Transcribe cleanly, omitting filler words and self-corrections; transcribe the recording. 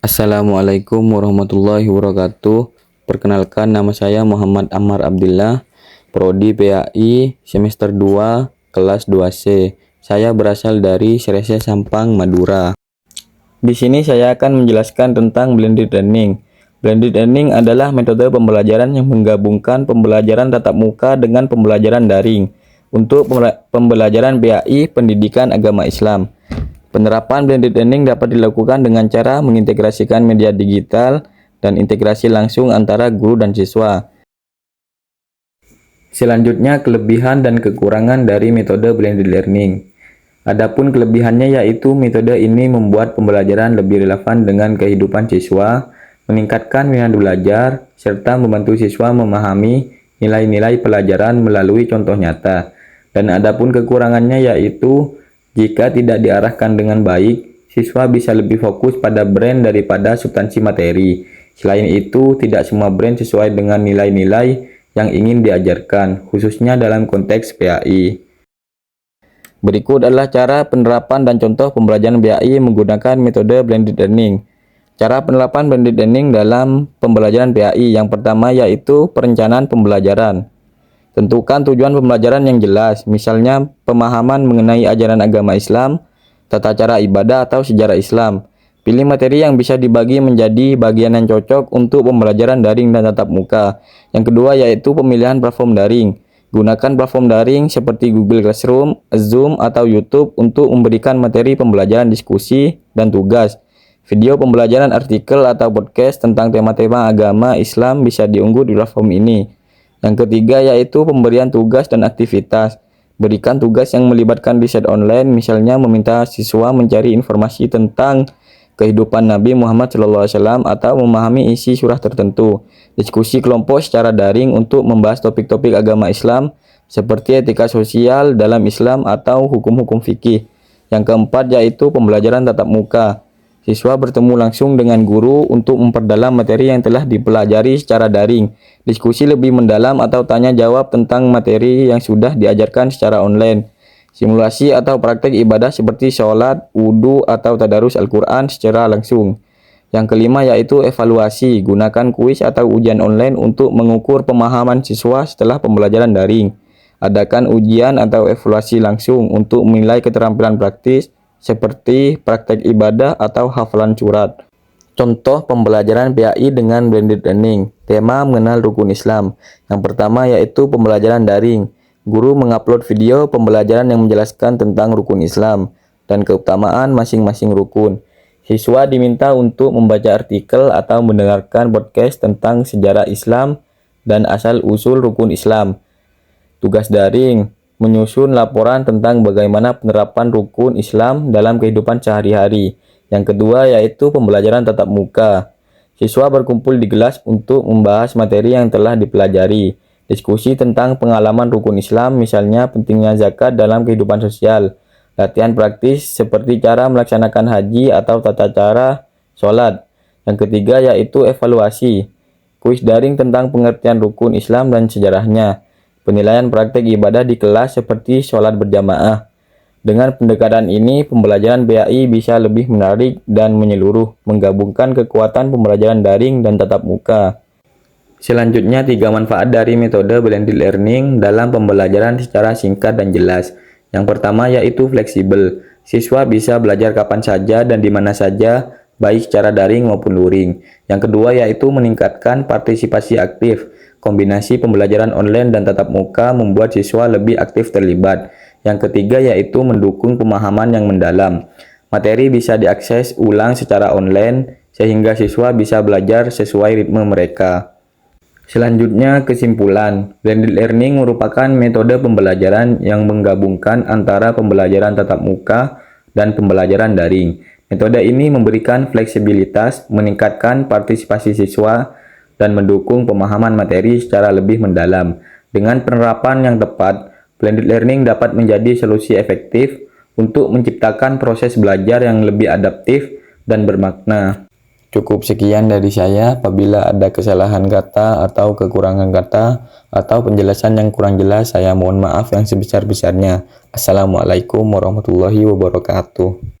Assalamualaikum warahmatullahi wabarakatuh. Perkenalkan, nama saya Muhammad Ammar Abdillah, Prodi PAI semester 2 kelas 2C. Saya berasal dari Serese Sampang, Madura. Di sini saya akan menjelaskan tentang blended learning. Blended learning adalah metode pembelajaran yang menggabungkan pembelajaran tatap muka dengan pembelajaran daring untuk pembelajaran PAI Pendidikan Agama Islam. Penerapan blended learning dapat dilakukan dengan cara mengintegrasikan media digital dan integrasi langsung antara guru dan siswa. Selanjutnya, kelebihan dan kekurangan dari metode blended learning. Adapun kelebihannya yaitu metode ini membuat pembelajaran lebih relevan dengan kehidupan siswa, meningkatkan minat belajar, serta membantu siswa memahami nilai-nilai pelajaran melalui contoh nyata. Dan adapun kekurangannya yaitu jika tidak diarahkan dengan baik, siswa bisa lebih fokus pada brand daripada substansi materi. Selain itu, tidak semua brand sesuai dengan nilai-nilai yang ingin diajarkan, khususnya dalam konteks PAI. Berikut adalah cara penerapan dan contoh pembelajaran PAI menggunakan metode blended learning. Cara penerapan blended learning dalam pembelajaran PAI. Yang pertama yaitu perencanaan pembelajaran. Tentukan tujuan pembelajaran yang jelas, misalnya pemahaman mengenai ajaran agama Islam, tata cara ibadah atau sejarah Islam. Pilih materi yang bisa dibagi menjadi bagian yang cocok untuk pembelajaran daring dan tatap muka. Yang kedua yaitu pemilihan platform daring. Gunakan platform daring seperti Google Classroom, Zoom, atau YouTube untuk memberikan materi pembelajaran diskusi dan tugas. Video pembelajaran artikel atau podcast tentang tema-tema agama Islam bisa diunggah di platform ini. Yang ketiga yaitu pemberian tugas dan aktivitas. Berikan tugas yang melibatkan riset online, misalnya meminta siswa mencari informasi tentang kehidupan Nabi Muhammad SAW atau memahami isi surah tertentu. Diskusi kelompok secara daring untuk membahas topik-topik agama Islam seperti etika sosial dalam Islam atau hukum-hukum fikih. Yang keempat yaitu pembelajaran tatap muka. Siswa bertemu langsung dengan guru untuk memperdalam materi yang telah dipelajari secara daring. Diskusi lebih mendalam atau tanya jawab tentang materi yang sudah diajarkan secara online. Simulasi atau praktek ibadah seperti sholat, wudhu, atau tadarus Al-Quran secara langsung. Yang kelima yaitu evaluasi. Gunakan kuis atau ujian online untuk mengukur pemahaman siswa setelah pembelajaran daring. Adakan ujian atau evaluasi langsung untuk menilai keterampilan praktis seperti praktek ibadah atau hafalan surat. Contoh pembelajaran PAI dengan blended learning. Tema mengenal rukun Islam. Yang pertama yaitu pembelajaran daring. Guru mengupload video pembelajaran yang menjelaskan tentang rukun Islam dan keutamaan masing-masing rukun. Siswa diminta untuk membaca artikel atau mendengarkan podcast tentang sejarah Islam dan asal-usul rukun Islam. Tugas daring. Menyusun laporan tentang bagaimana penerapan rukun Islam dalam kehidupan sehari-hari. Yang kedua yaitu pembelajaran tatap muka. Siswa berkumpul di kelas untuk membahas materi yang telah dipelajari. Diskusi tentang pengalaman rukun Islam, misalnya pentingnya zakat dalam kehidupan sosial. Latihan praktis seperti cara melaksanakan haji atau tata cara sholat. Yang ketiga yaitu evaluasi. Kuis daring tentang pengertian rukun Islam dan sejarahnya. Penilaian praktek ibadah di kelas seperti sholat berjamaah. Dengan pendekatan ini, pembelajaran PAI bisa lebih menarik dan menyeluruh, menggabungkan kekuatan pembelajaran daring dan tatap muka. Selanjutnya, 3 manfaat dari metode blended learning dalam pembelajaran secara singkat dan jelas. Yang pertama yaitu fleksibel. Siswa bisa belajar kapan saja dan di mana saja, baik secara daring maupun luring. Yang kedua yaitu meningkatkan partisipasi aktif. Kombinasi pembelajaran online dan tatap muka membuat siswa lebih aktif terlibat. Yang ketiga yaitu mendukung pemahaman yang mendalam. Materi bisa diakses ulang secara online sehingga siswa bisa belajar sesuai ritme mereka. Selanjutnya, kesimpulan. Blended learning merupakan metode pembelajaran yang menggabungkan antara pembelajaran tatap muka dan pembelajaran daring. Metode ini memberikan fleksibilitas, meningkatkan partisipasi siswa, dan mendukung pemahaman materi secara lebih mendalam. Dengan penerapan yang tepat, blended learning dapat menjadi solusi efektif untuk menciptakan proses belajar yang lebih adaptif dan bermakna. Cukup sekian dari saya. Apabila ada kesalahan kata atau kekurangan kata atau penjelasan yang kurang jelas, saya mohon maaf yang sebesar-besarnya. Assalamualaikum warahmatullahi wabarakatuh.